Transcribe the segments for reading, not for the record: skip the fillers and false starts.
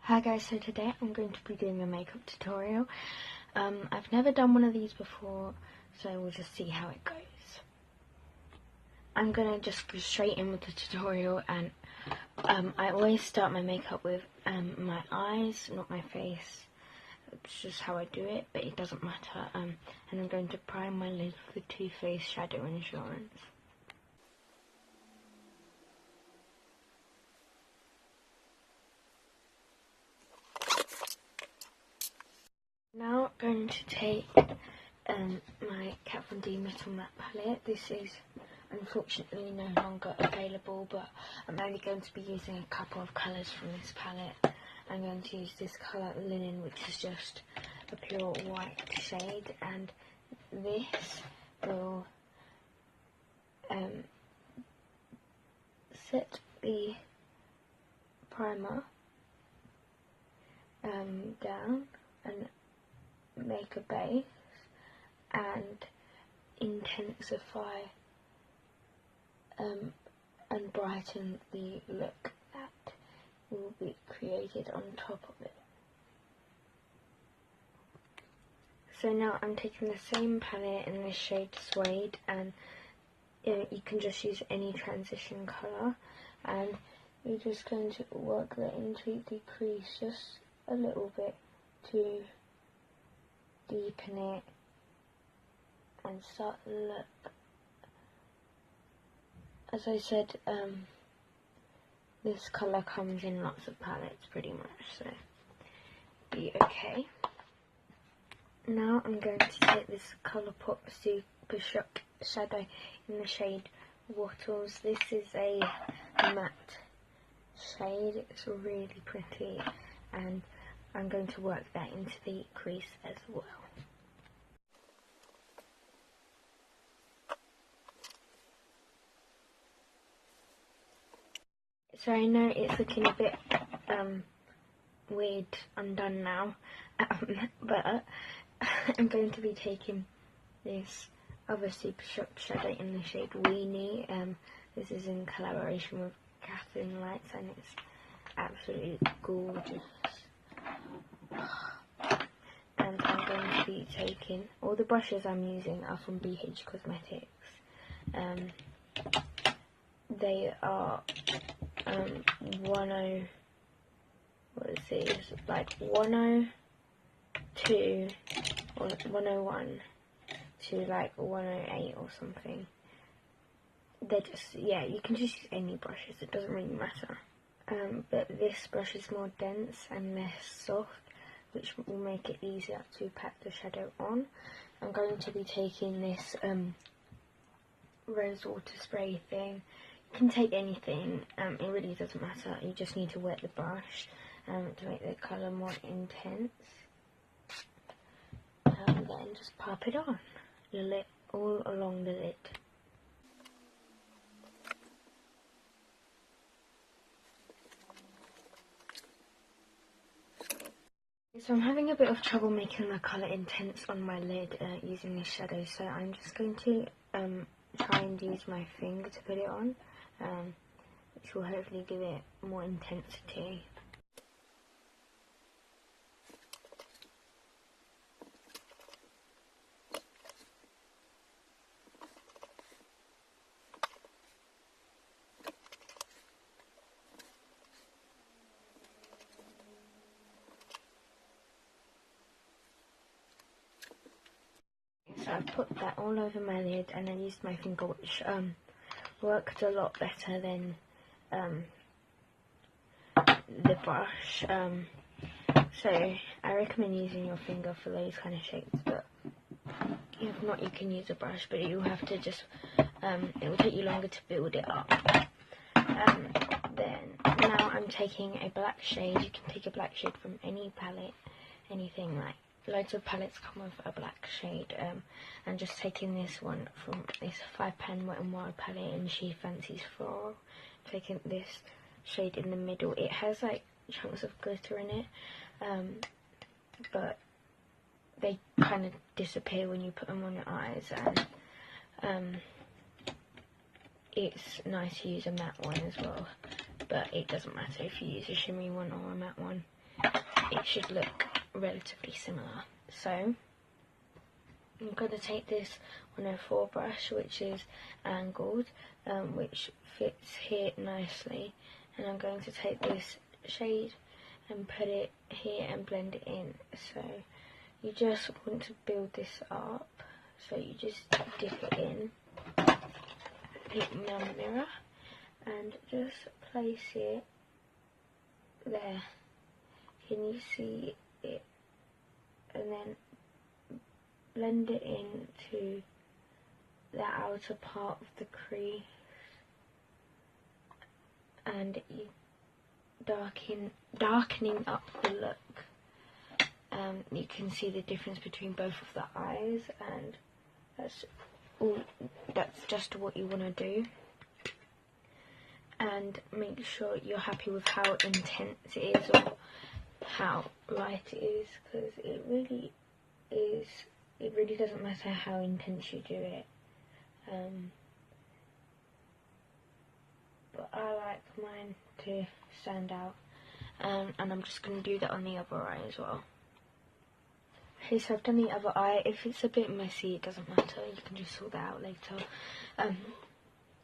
Hi guys, so today I'm going to be doing a makeup tutorial. I've never done one of these before, so we'll just see how it goes. I'm going to just go straight in with the tutorial, and I always start my makeup with my eyes, not my face. It's just how I do it, but it doesn't matter. And I'm going to prime my lid with the Too Faced Shadow Insurance. Now I'm going to take my Kat Von D Metal Matte palette. This is unfortunately no longer available, but I'm only going to be using a couple of colours from this palette. I'm going to use this colour Linen, which is just a pure white shade, and this will set the primer down and make a base and intensify and brighten the look that will be created on top of it. So now I'm taking the same palette in the shade Suede, and you can just use any transition colour, and you're just going to work that into the crease just a little bit to deepen it and start the look. As I said, this colour comes in lots of palettes pretty much, so be okay. Now I'm going to take this colourpop Super Shock shadow in the shade Wattles. This is a matte shade, it's really pretty, and I'm going to work that into the crease as well. So I know it's looking a bit weird undone now, but I'm going to be taking this other Super Shock shadow in the shade Weenie. This is in collaboration with Catherine Lights, and it's absolutely gorgeous. And I'm going to be taking, all the brushes I'm using are from BH Cosmetics. They are 102 or 101 to like 108 or something. They're just, yeah, you can just use any brushes, it doesn't really matter. But this brush is more dense and less soft, which will make it easier to pack the shadow on. I'm going to be taking this rose water spray thing. You can take anything, it really doesn't matter, you just need to wet the brush to make the colour more intense. Then just pop it on your lid, all along the lid. So I'm having a bit of trouble making the colour intense on my lid using this shadow, so I'm just going to try and use my finger to put it on, which will hopefully give it more intensity. So I put that all over my lid, and I used my finger, which worked a lot better than the brush. So I recommend using your finger for those kind of shapes, but if not, you can use a brush, but you'll have to just, it will take you longer to build it up. Then now I'm taking a black shade. You can take a black shade from any palette, anything, like loads of palettes come with a black shade. I'm just taking this one from this 5-pan Wet n Wild palette in She Fancies Floral. Taking this shade in the middle. It has like chunks of glitter in it, but they kind of disappear when you put them on your eyes, and it's nice to use a matte one as well, but it doesn't matter if you use a shimmery one or a matte one. it should look relatively similar. So I'm going to take this 104 brush, which is angled, which fits here nicely, and I'm going to take this shade and put it here and blend it in. So you just want to build this up, so you just dip it in, put it on the mirror, and just place it there. Can you see it? And then blend it into the outer part of the crease, and you darkening up the look. You can see the difference between both of the eyes, and that's just what you want to do. And make sure you're happy with how intense it is or how light it is, because it really doesn't matter how intense you do it. But I like mine to stand out, and I'm just going to do that on the other eye as well. Okay, so I've done the other eye. If it's a bit messy, it doesn't matter, you can just sort that out later.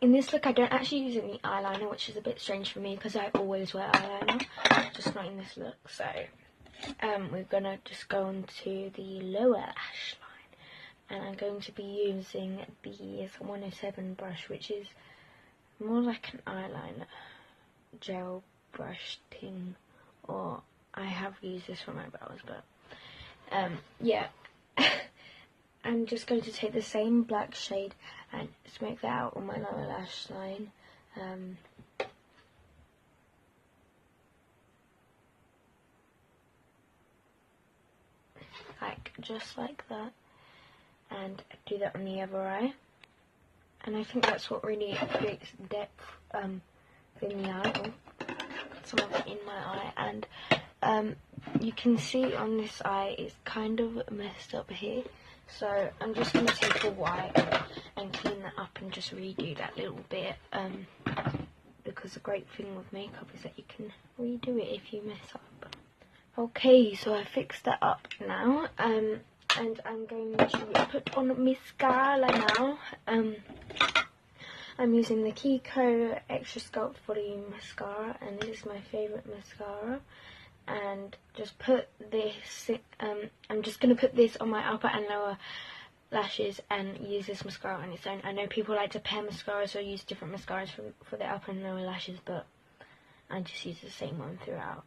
In this look, I don't actually use any eyeliner, which is a bit strange for me because I always wear eyeliner, just not in this look. So we're gonna just go on to the lower lash line, and I'm going to be using the 107 brush, which is more like an eyeliner gel brush thing, or I have used this for my brows, but yeah. I'm just going to take the same black shade and smoke that out on my lower lash line. Just like that, and do that on the other eye. And I think that's what really creates depth in the eye. Put some of it in my eye, and you can see on this eye it's kind of messed up here. So I'm just going to take a wipe and clean that up and just redo that little bit, because the great thing with makeup is that you can redo it if you mess up. Okay, so I fixed that up now, and I'm going to put on mascara now. I'm using the Kiko Extra Sculpt Volume Mascara, and this is my favourite mascara. And just put this, I'm just going to put this on my upper and lower lashes and use this mascara on its own. I know people like to pair mascaras or use different mascaras for their upper and lower lashes, but I just use the same one throughout.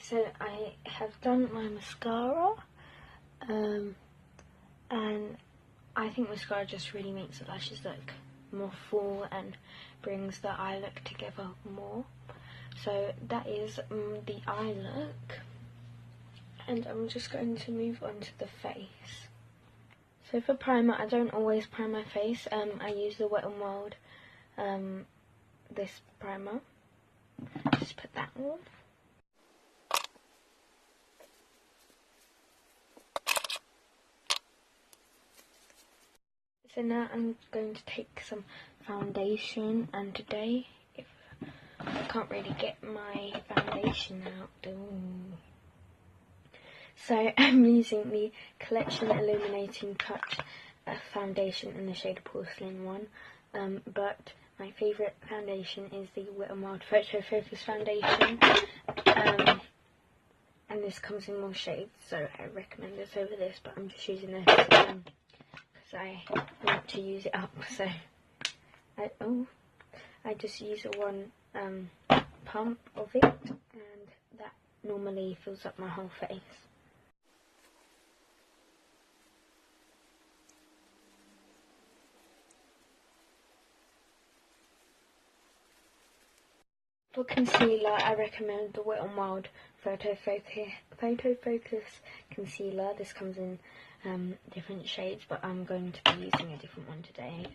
So I have done my mascara, and I think mascara just really makes the lashes look more full and brings the eye look together more. So that is the eye look, and I'm just going to move on to the face. So for primer, I don't always prime my face. I use the Wet n Wild this primer. Just put that on. So now I'm going to take some foundation, and today, if I can't really get my foundation out, so I'm using the Collection Illuminating Touch foundation in the shade Porcelain one, but my favourite foundation is the Wet n Wild Photo Focus foundation, and this comes in more shades, so I recommend this over this, but I'm just using this I want to use it up, so I just use one pump of it, and that normally fills up my whole face. For concealer, I recommend the Wet n Wild Photo Focus concealer. This comes in different shades, but I'm going to be using a different one today.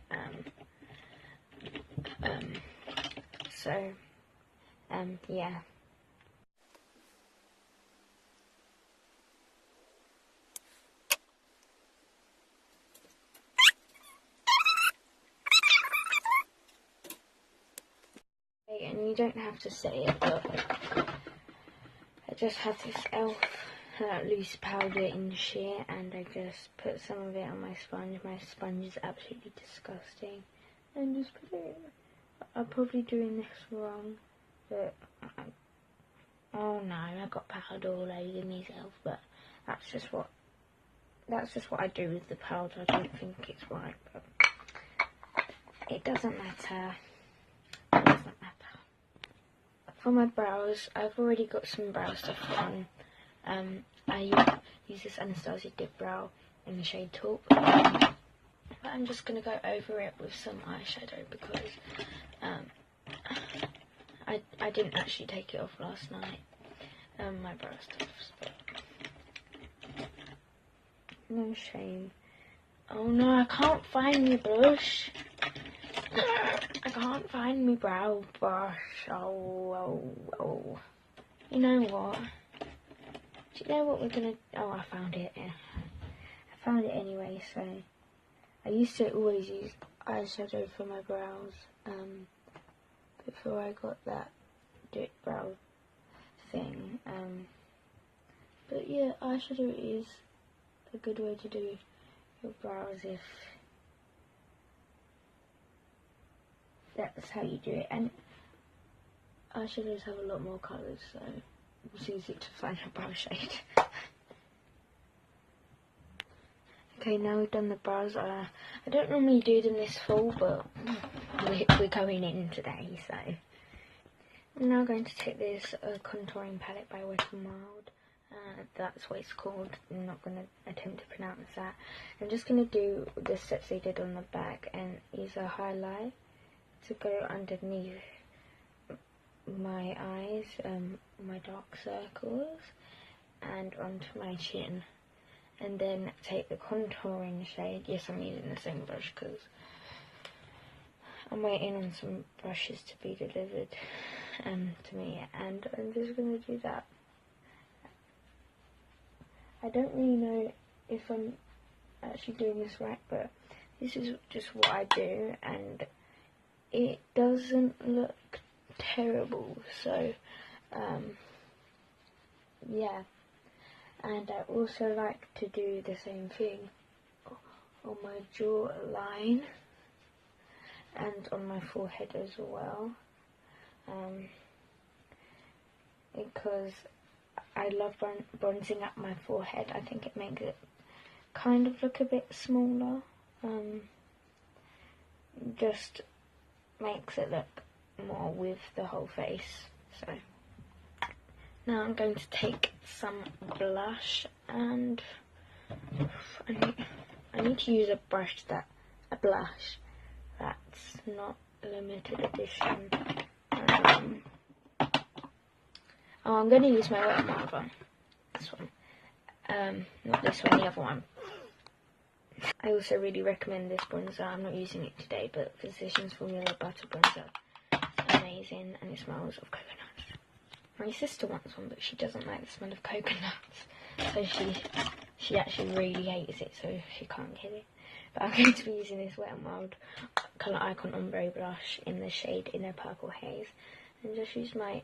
So Yeah. And you don't have to say it, but I just had this elf loose powder in sheer, and I just put some of it on my sponge. My sponge is absolutely disgusting, and just put it in. I'm probably doing this wrong, but oh no, I got powder all over myself. But that's just what I do with the powder. I don't think it's right, but it doesn't matter. It doesn't matter. For my brows, I've already got some brow stuff on. I use this Anastasia Dip Brow in the shade Taupe. But I'm just going to go over it with some eyeshadow because I didn't actually take it off last night. My brow stuff, but no shame. Oh no, I can't find my brush. I can't find my brow brush. Oh. You know what? Do you know what we're gonna... Oh, I found it. Yeah. I found it anyway, so... I used to always use eyeshadow for my brows, before I got that dip brow thing. But yeah, eyeshadow is a good way to do your brows if that's how you do it. And eyeshadows have a lot more colours, so it's easy to find a brow shade. Okay, now we've done the brows. I don't normally do them this full, but we're going in today, so. I'm now going to take this contouring palette by Wet n Wild. That's what it's called. I'm not going to attempt to pronounce that. I'm just going to do the steps they did on the back and use a highlight to go underneath my eyes, my dark circles, and onto my chin. And then take the contouring shade. Yes, I'm using the same brush because I'm waiting on some brushes to be delivered to me, and I'm just going to do that. I don't really know if I'm actually doing this right, but this is just what I do, and it doesn't look terrible, so yeah. And I also like to do the same thing on my jawline and on my forehead as well, because I love bronzing up my forehead. I think it makes it kind of look a bit smaller, just makes it look more with the whole face. So now I'm going to take some blush, and I need to use a blush that's not limited edition. Oh, I'm going to use my Wet n Wild one. This one. Not this one, the other one. I also really recommend this bronzer. I'm not using it today, but Physicians Formula Butter Bronzer. It's amazing, and it smells of coconuts. My sister wants one, but she doesn't like the smell of coconuts, so she actually really hates it, so she can't get it. But I'm going to be using this Wet n Wild Colour Icon Ombre Blush in the shade Inner Purple Haze, and just use my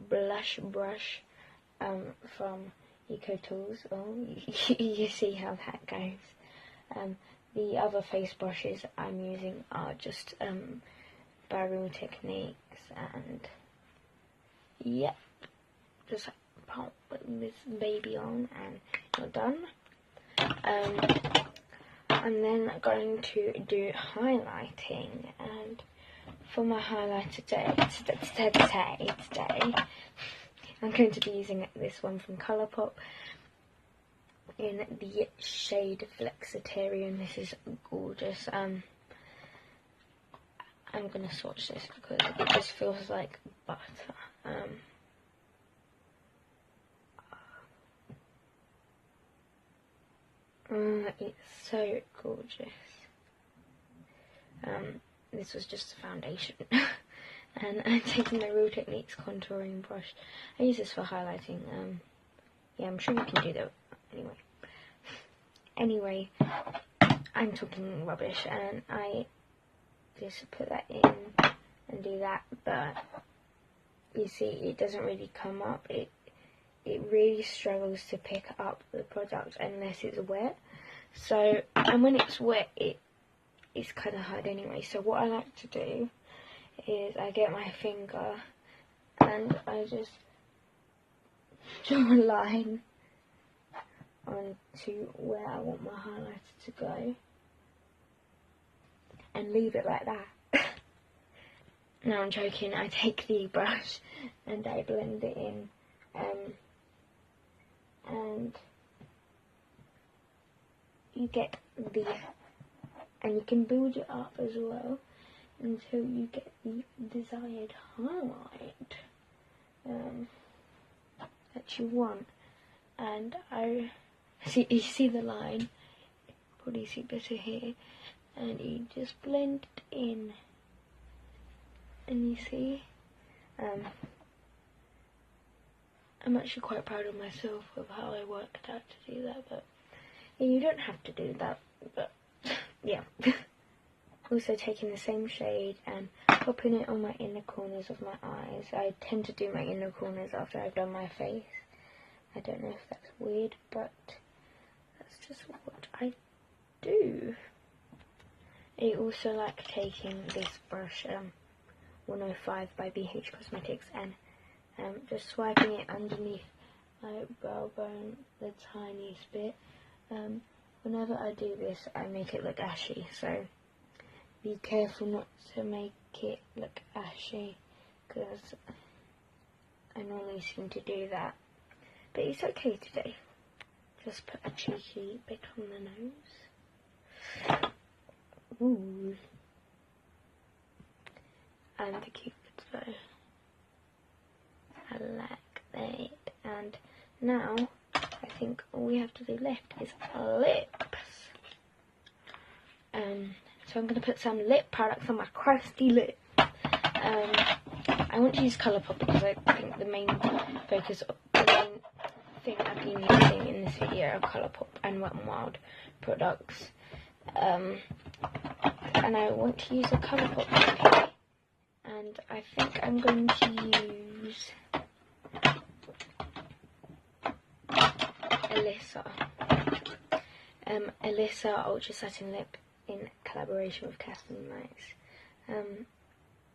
blush brush from Eco Tools. Oh, you see how that goes. The other face brushes I'm using are just Barrel Techniques, and yep, just pop this baby on and you're done. I'm then going to do highlighting, and for my highlight today, I'm going to be using this one from Colourpop in the shade Flexitarian. This is gorgeous. I'm going to swatch this because it just feels like butter. It's so gorgeous. This was just a foundation. And I'm taking the Real Techniques contouring brush. I use this for highlighting. Yeah, I'm sure you can do that. Anyway, I'm talking rubbish, and I just put that in and do that, but you see it doesn't really come up. It really struggles to pick up the product unless it's wet. So, and when it's wet, it's kind of hard anyway. So what I like to do is I get my finger and I just draw a line onto where I want my highlighter to go and leave it like that. No, I'm joking. I take the brush and I blend it in, and you get and you can build it up as well until you get the desired highlight that you want. And you see the line, probably see better here, and you just blend it in, and you see, I'm actually quite proud of myself of how I worked out to do that, but yeah, you don't have to do that, but yeah. Also taking the same shade and popping it on my inner corners of my eyes. I tend to do my inner corners after I've done my face. I don't know if that's weird, but that's just what I do. I also like taking this brush, 105 by BH Cosmetics, and just swiping it underneath my brow bone the tiniest bit. Whenever I do this, I make it look ashy, so be careful not to make it look ashy, because I normally seem to do that. But it's okay today. Just put a cheeky bit on the nose. Ooh. And the cupid's bow. I like that. And now, I think all we have to do left is lips. So I'm going to put some lip products on my crusty lip. I want to use Colourpop because I think the main focus, the main thing I've been using in this video are Colourpop and Wet n Wild products. And I want to use a Colourpop here. And I think I'm going to use Alyssa Ultra Satin Lip in collaboration with Casting Nights.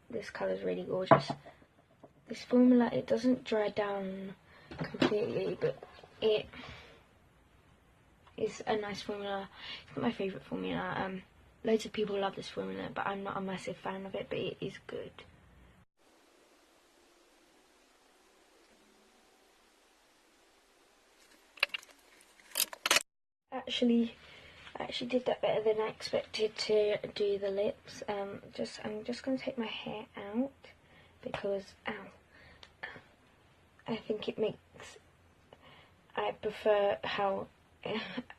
This colour is really gorgeous. This formula, it doesn't dry down completely, but it is a nice formula. It's not my favourite formula. Loads of people love this formula, but I'm not a massive fan of it, but it is good. I actually did that better than I expected to do the lips. I'm just going to take my hair out because I think it makes, I prefer how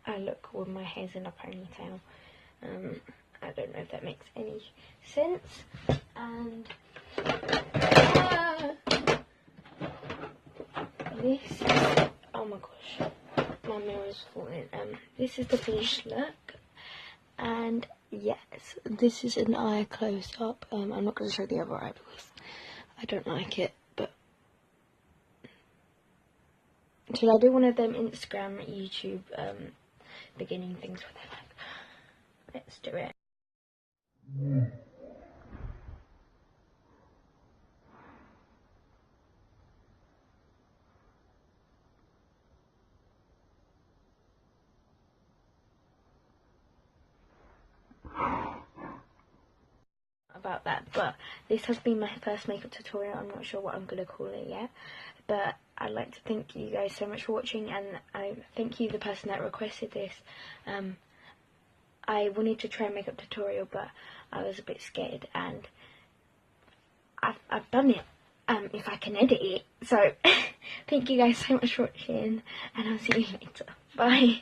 I look with my hair's in a ponytail. I don't know if that makes any sense. And this, oh my gosh, my mirror's falling. This is the finished look, and yes, this is an eye close up. I'm not going to show the other eye because I don't like it, but until I do one of them Instagram, YouTube, beginning things where they're like, let's do it. About that, but this has been my first makeup tutorial. I'm not sure what I'm going to call it yet, but I'd like to thank you guys so much for watching, and I thank you the person that requested this. I wanted to try a makeup tutorial, but I was a bit scared, and I've done it, if I can edit it. So thank you guys so much for watching, and I'll see you later. Bye.